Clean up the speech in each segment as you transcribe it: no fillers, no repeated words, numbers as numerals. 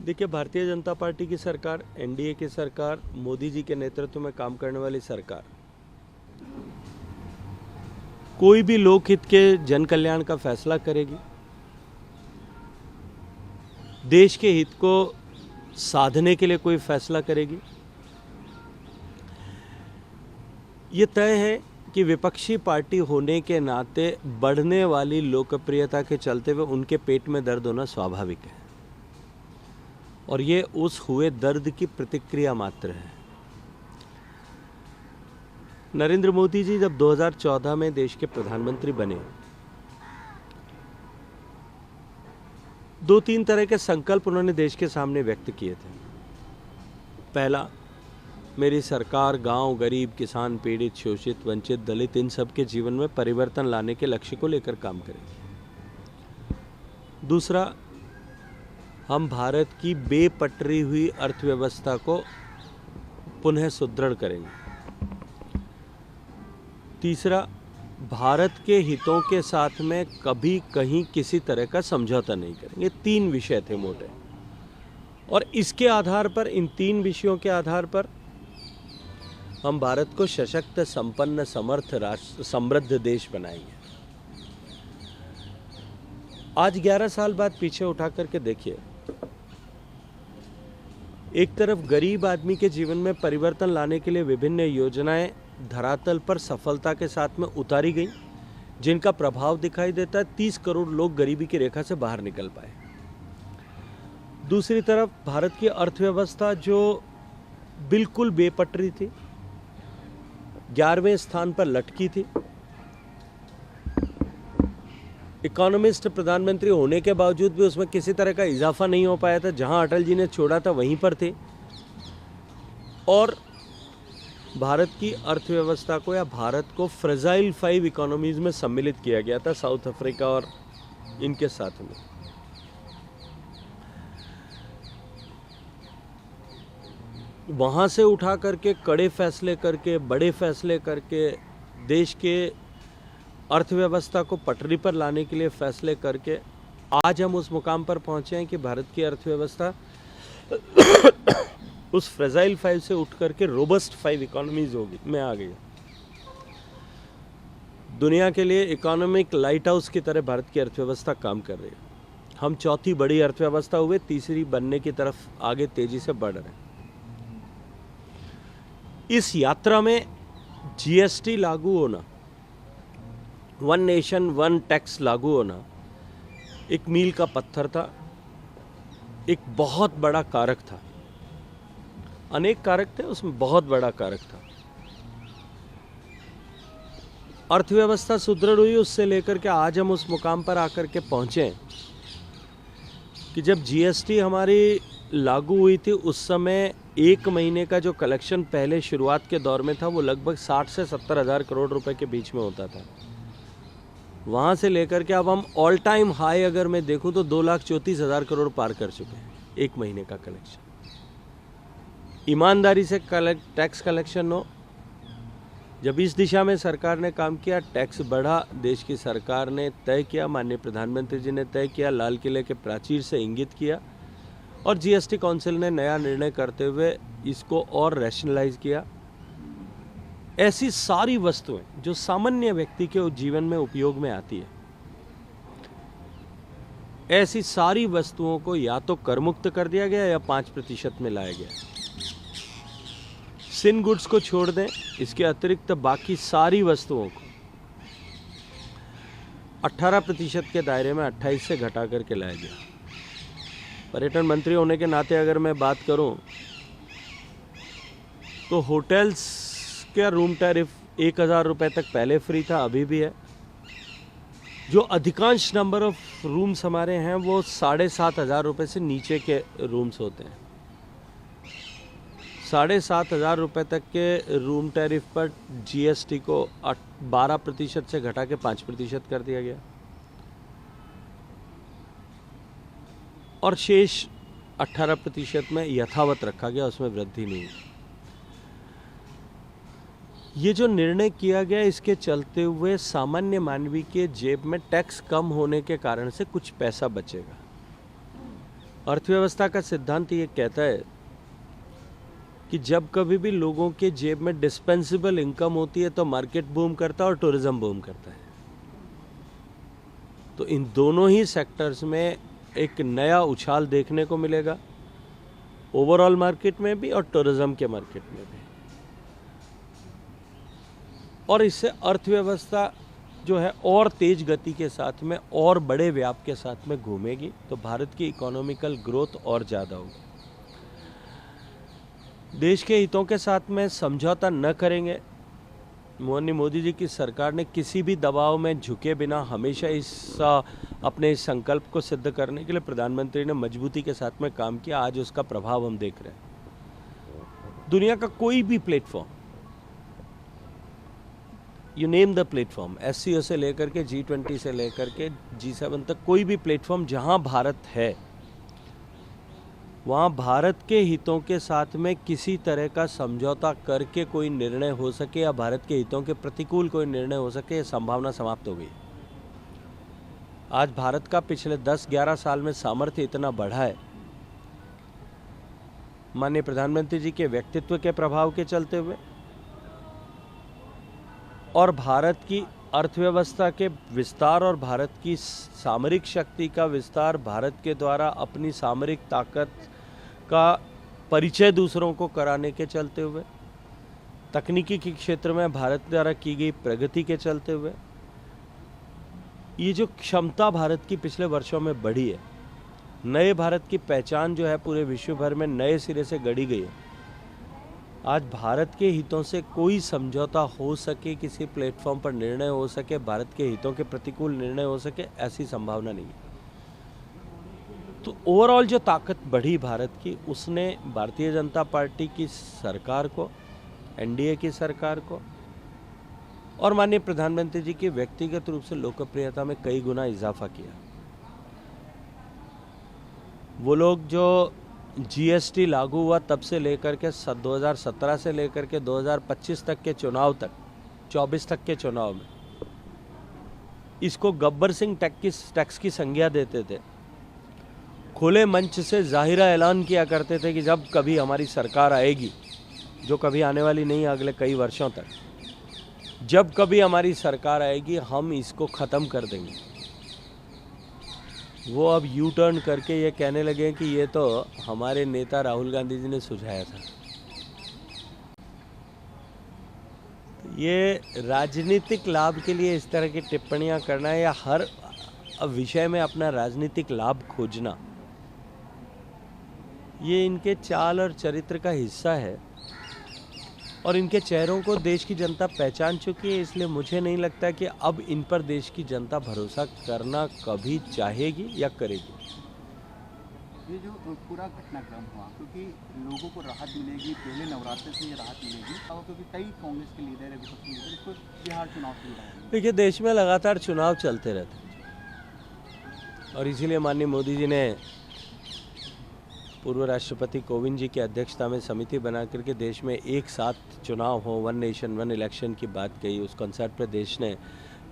देखिए, भारतीय जनता पार्टी की सरकार, एनडीए की सरकार, मोदी जी के नेतृत्व में काम करने वाली सरकार कोई भी लोकहित के जन कल्याण का फैसला करेगी, देश के हित को साधने के लिए कोई फैसला करेगी। ये तय है कि विपक्षी पार्टी होने के नाते बढ़ने वाली लोकप्रियता के चलते हुए उनके पेट में दर्द होना स्वाभाविक है और ये उस हुए दर्द की प्रतिक्रिया मात्र है। नरेंद्र मोदी जी जब 2014 में देश के प्रधानमंत्री बने, दो तीन तरह के संकल्प उन्होंने देश के सामने व्यक्त किए थे। पहला, मेरी सरकार गांव, गरीब, किसान, पीड़ित, शोषित, वंचित, दलित इन सब के जीवन में परिवर्तन लाने के लक्ष्य को लेकर काम करेगी। दूसरा, हम भारत की बेपटरी हुई अर्थव्यवस्था को पुनः सुदृढ़ करेंगे। तीसरा, भारत के हितों के साथ में कभी कहीं किसी तरह का समझौता नहीं करेंगे। तीन विषय थे मोटे, और इसके आधार पर, इन तीन विषयों के आधार पर हम भारत को सशक्त, संपन्न, समर्थ राष्ट्र, समृद्ध देश बनाएंगे। आज 11 साल बाद पीछे उठा करके देखिए, एक तरफ गरीब आदमी के जीवन में परिवर्तन लाने के लिए विभिन्न योजनाएं धरातल पर सफलता के साथ में उतारी गई, जिनका प्रभाव दिखाई देता है। 30 करोड़ लोग गरीबी की रेखा से बाहर निकल पाए। दूसरी तरफ भारत की अर्थव्यवस्था जो बिल्कुल बेपटरी थी, 11वें स्थान पर लटकी थी, इकोनॉमिस्ट प्रधानमंत्री होने के बावजूद भी उसमें किसी तरह का इजाफा नहीं हो पाया था। जहां अटल जी ने छोड़ा था वहीं पर थे। और भारत की अर्थव्यवस्था को, या भारत को, फ्रेजाइल 5 इकोनॉमीज में सम्मिलित किया गया था, साउथ अफ्रीका और इनके साथ में। वहां से उठा करके कड़े फैसले करके, बड़े फैसले करके, देश के अर्थव्यवस्था को पटरी पर लाने के लिए फैसले करके आज हम उस मुकाम पर पहुंचे हैं कि भारत की अर्थव्यवस्था उस फ्रेजाइल 5 से उठ करके रोबस्ट 5 इकोनॉमीज में आ गई। दुनिया के लिए इकोनॉमिक लाइट हाउस की तरह भारत की अर्थव्यवस्था काम कर रही है। हम चौथी बड़ी अर्थव्यवस्था हुए, तीसरी बनने की तरफ आगे तेजी से बढ़ रहे हैं। इस यात्रा में जीएसटी लागू होना, वन नेशन वन टैक्स लागू होना एक मील का पत्थर था, एक बहुत बड़ा कारक था। अनेक कारक थे, उसमें बहुत बड़ा कारक था। अर्थव्यवस्था सुदृढ़ हुई, उससे लेकर के आज हम उस मुकाम पर आकर के पहुंचे कि जब जीएसटी हमारी लागू हुई थी, उस समय 1 महीने का जो कलेक्शन पहले शुरुआत के दौर में था, वो लगभग 60 से 70 हज़ार करोड़ रुपए के बीच में होता था। वहाँ से लेकर के अब हम ऑल टाइम हाई अगर मैं देखूँ तो 2,34,000 करोड़ पार कर चुके हैं 1 महीने का कलेक्शन। ईमानदारी से टैक्स कलेक्शन हो, जब इस दिशा में सरकार ने काम किया, टैक्स बढ़ा, देश की सरकार ने तय किया, माननीय प्रधानमंत्री जी ने तय किया, लाल किले के प्राचीर से इंगित किया, और जीएसटी काउंसिल ने नया निर्णय करते हुए इसको और रैशनलाइज किया। ऐसी सारी वस्तुएं जो सामान्य व्यक्ति के जीवन में उपयोग में आती है, ऐसी सारी वस्तुओं को या तो करमुक्त कर दिया गया या 5% में लाया गया। सिन गुड्स को छोड़ दें, इसके अतिरिक्त बाकी सारी वस्तुओं को 18% के दायरे में 28 से घटा करके लाया गया। पर्यटन मंत्री होने के नाते अगर मैं बात करूं तो होटल्स का रूम टैरिफ 1,000 रुपये तक पहले फ्री था, अभी भी है। जो अधिकांश नंबर ऑफ रूम्स हमारे हैं वो 7,500 रुपये से नीचे के रूम्स होते हैं। 7,500 रुपये तक के रूम टैरिफ पर जीएसटी को 12% से घटा के 5% कर दिया गया, और शेष 18% में यथावत रखा गया, उसमें वृद्धि नहीं। ये जो निर्णय किया गया, इसके चलते हुए सामान्य मानवी के जेब में टैक्स कम होने के कारण से कुछ पैसा बचेगा। अर्थव्यवस्था का सिद्धांत ये कहता है कि जब कभी भी लोगों के जेब में डिस्पेंसिबल इनकम होती है तो मार्केट बूम करता है और टूरिज्म बूम करता है। तो इन दोनों ही सेक्टर्स में एक नया उछाल देखने को मिलेगा, ओवरऑल मार्केट में भी और टूरिज्म के मार्केट में भी। और इससे अर्थव्यवस्था जो है और तेज गति के साथ में और बड़े व्याप के साथ में घूमेगी, तो भारत की इकोनॉमिकल ग्रोथ और ज़्यादा होगी। देश के हितों के साथ में समझौता न करेंगे। मोदी जी की सरकार ने किसी भी दबाव में झुके बिना हमेशा अपने इस संकल्प को सिद्ध करने के लिए प्रधानमंत्री ने मजबूती के साथ में काम किया। आज उसका प्रभाव हम देख रहे हैं। दुनिया का कोई भी platform, you name the platform, SCO से लेकर के G20 से लेकर के G7 तक, कोई भी प्लेटफॉर्म जहां भारत है वहाँ भारत के हितों के साथ में किसी तरह का समझौता करके कोई निर्णय हो सके या भारत के हितों के प्रतिकूल कोई निर्णय हो सके, ये संभावना समाप्त हो गई। आज भारत का पिछले 10-11 साल में सामर्थ्य इतना बढ़ा है, माननीय प्रधानमंत्री जी के व्यक्तित्व के प्रभाव के चलते हुए और भारत की अर्थव्यवस्था के विस्तार और भारत की सामरिक शक्ति का विस्तार, भारत के द्वारा अपनी सामरिक ताकत का परिचय दूसरों को कराने के चलते हुए, तकनीकी के क्षेत्र में भारत द्वारा की गई प्रगति के चलते हुए, ये जो क्षमता भारत की पिछले वर्षों में बढ़ी है, नए भारत की पहचान जो है पूरे विश्व भर में नए सिरे से गढ़ी गई है। आज भारत के हितों से कोई समझौता हो सके, किसी प्लेटफॉर्म पर निर्णय हो सके, भारत के हितों के प्रतिकूल निर्णय हो सके, ऐसी संभावना नहीं है। तो ओवरऑल जो ताकत बढ़ी भारत की, उसने भारतीय जनता पार्टी की सरकार को, NDA की सरकार को और माननीय प्रधानमंत्री जी की व्यक्तिगत रूप से लोकप्रियता में कई गुना इजाफा किया। वो लोग जो GST लागू हुआ तब से लेकर के 2017 से लेकर के 2025 तक के चुनाव तक, 24 तक के चुनाव में इसको गब्बर सिंह टैक्स की संज्ञा देते थे। खुले मंच से जाहिरा ऐलान किया करते थे कि जब कभी हमारी सरकार आएगी, जो कभी आने वाली नहीं अगले कई वर्षों तक, जब कभी हमारी सरकार आएगी हम इसको ख़त्म कर देंगे। वो अब यू टर्न करके ये कहने लगे कि ये तो हमारे नेता राहुल गांधी जी ने सुझाया था। ये राजनीतिक लाभ के लिए इस तरह की टिप्पणियां करना या हर विषय में अपना राजनीतिक लाभ खोजना, ये इनके चाल और चरित्र का हिस्सा है और इनके चेहरों को देश की जनता पहचान चुकी है। इसलिए मुझे नहीं लगता कि अब इन पर देश की जनता भरोसा करना कभी चाहेगी या करेगी। ये जो पूरा घटनाक्रम हुआ, क्योंकि लोगों को राहत मिलेगी, पहले नवरात्र से ये राहत मिलेगी, और क्योंकि कई कांग्रेस के लीडर, विपक्षी लीडर इसको बिहार चुनाव से जुड़ा। देखिए, देश में लगातार चुनाव चलते रहते हैं और इसीलिए माननीय मोदी जी ने पूर्व राष्ट्रपति कोविंद जी की अध्यक्षता में समिति बना करके देश में एक साथ चुनाव हो, 1 नेशन 1 इलेक्शन की बात कही। उस कॉन्सेप्ट पर देश ने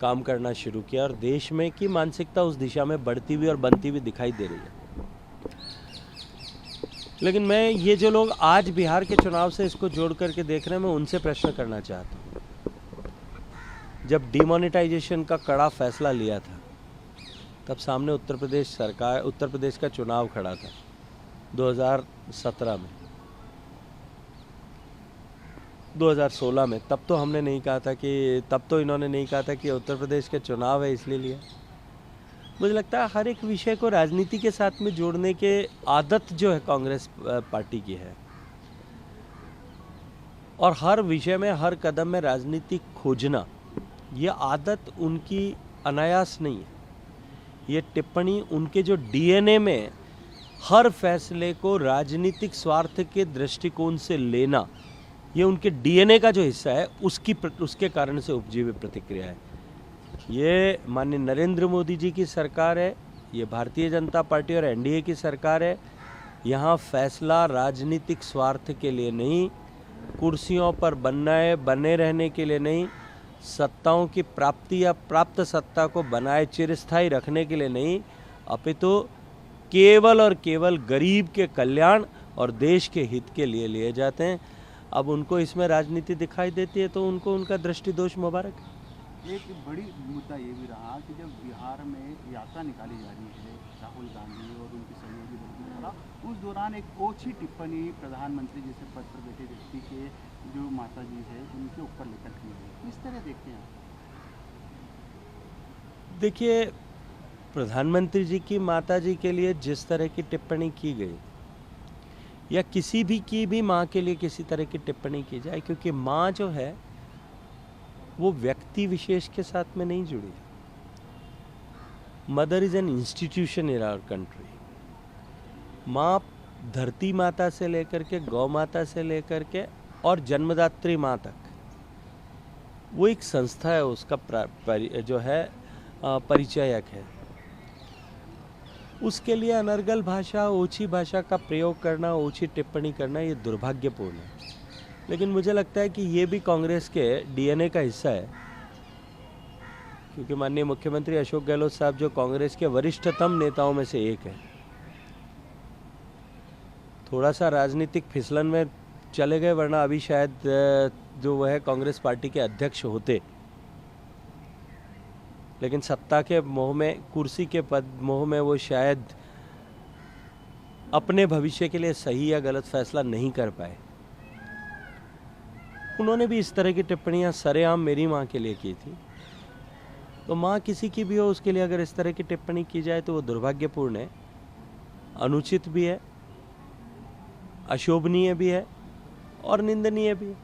काम करना शुरू किया और देश में की मानसिकता उस दिशा में बढ़ती हुई और बनती हुई दिखाई दे रही है। लेकिन मैं ये जो लोग आज बिहार के चुनाव से इसको जोड़ करके देख रहे हैं, मैं उनसे प्रश्न करना चाहता हूँ। जब डिमोनेटाइजेशन का कड़ा फैसला लिया था तब सामने उत्तर प्रदेश का चुनाव खड़ा था 2017 में, 2016 में। तब तो हमने नहीं कहा था कि, तब तो इन्होंने नहीं कहा था कि उत्तर प्रदेश के चुनाव है इसलिए लिया। मुझे लगता है हर एक विषय को राजनीति के साथ में जोड़ने के आदत जो है कांग्रेस पार्टी की है और हर विषय में, हर कदम में राजनीति खोजना, ये आदत उनकी अनायास नहीं है। ये टिप्पणी उनके जो DNA में हर फैसले को राजनीतिक स्वार्थ के दृष्टिकोण से लेना, ये उनके DNA का जो हिस्सा है उसके कारण से उपजी हुई प्रतिक्रिया है। ये माननीय नरेंद्र मोदी जी की सरकार है, ये भारतीय जनता पार्टी और NDA की सरकार है। यहाँ फैसला राजनीतिक स्वार्थ के लिए नहीं, कुर्सियों पर बने रहने के लिए नहीं, सत्ताओं की प्राप्ति या प्राप्त सत्ता को बनाए चिरस्थायी रखने के लिए नहीं, अपितु केवल और केवल गरीब के कल्याण और देश के हित के लिए जाते हैं। अब उनको इसमें राजनीति दिखाई देती है तो उनको उनका दृष्टि दोष मुबारक है। एक बड़ी मुद्दा ये भी रहा कि जब बिहार में यात्रा निकाली जा रही है राहुल गांधी और उनके सहयोगी दल के द्वारा, उस दौरान एक ओछी टिप्पणी प्रधानमंत्री जैसे पद पर बैठे व्यक्ति के जो माता जी है उनके ऊपर लेकर की है। किस तरह देखते हैं आप? देखिए, प्रधानमंत्री जी की माता जी के लिए जिस तरह की टिप्पणी की गई या किसी भी की भी माँ के लिए किसी तरह की टिप्पणी की जाए, क्योंकि माँ जो है वो व्यक्ति विशेष के साथ में नहीं जुड़ी। Mother is an institution in our country. माँ धरती माता से लेकर के गौ माता से लेकर के और जन्मदात्री माँ तक वो एक संस्था है, उसका जो है परिचयक है। उसके लिए अनर्गल भाषा, ओछी भाषा का प्रयोग करना, ओछी टिप्पणी करना, ये दुर्भाग्यपूर्ण है। लेकिन मुझे लगता है कि ये भी कांग्रेस के डीएनए का हिस्सा है, क्योंकि माननीय मुख्यमंत्री अशोक गहलोत साहब जो कांग्रेस के वरिष्ठतम नेताओं में से एक है, थोड़ा सा राजनीतिक फिसलन में चले गए, वरना अभी शायद जो वह कांग्रेस पार्टी के अध्यक्ष होते। लेकिन सत्ता के मोह में, कुर्सी के पद मोह में वो शायद अपने भविष्य के लिए सही या गलत फैसला नहीं कर पाए। उन्होंने भी इस तरह की टिप्पणियां सरेआम मेरी माँ के लिए की थी। तो माँ किसी की भी हो, उसके लिए अगर इस तरह की टिप्पणी की जाए तो वो दुर्भाग्यपूर्ण है, अनुचित भी है, अशोभनीय भी है और निंदनीय भी है।